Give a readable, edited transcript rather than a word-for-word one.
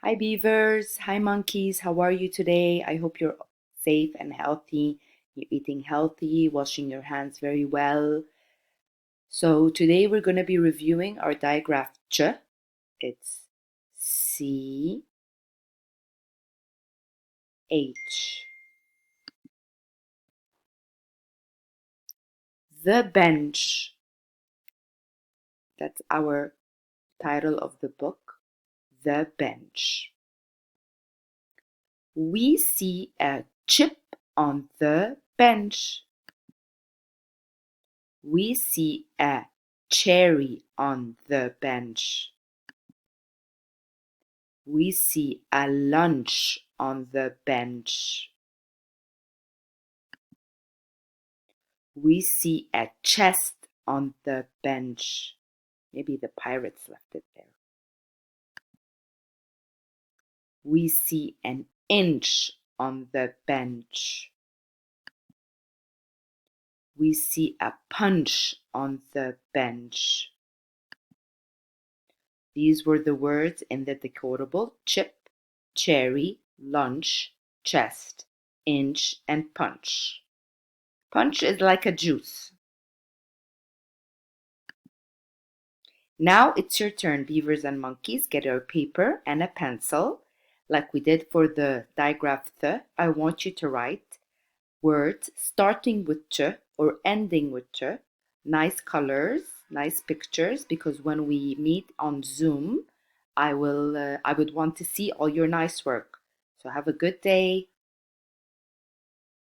Hi, beavers. Hi, monkeys. How are you today? I hope you're safe and healthy. You're eating healthy, washing your hands very well. So, today we're going to be reviewing our diagraph ch. It's C H. The bench. That's our title of the book. The bench. We see a chip on the bench. We see a cherry on the bench. We see a lunch on the bench. We see a chest on the bench. Maybe the pirates left it there. We see an inch on the bench. We see a punch on the bench. These were the words in the decodable: chip, cherry, lunch, chest, inch, and punch. Punch is like a juice. Now it's your turn, beavers and monkeys. Get a paper and a pencil. Like we did for the diagraph th, I want you to write words starting with ch or ending with ch. Nice colors, nice pictures, because when we meet on Zoom, I would want to see all your nice work. So have a good day.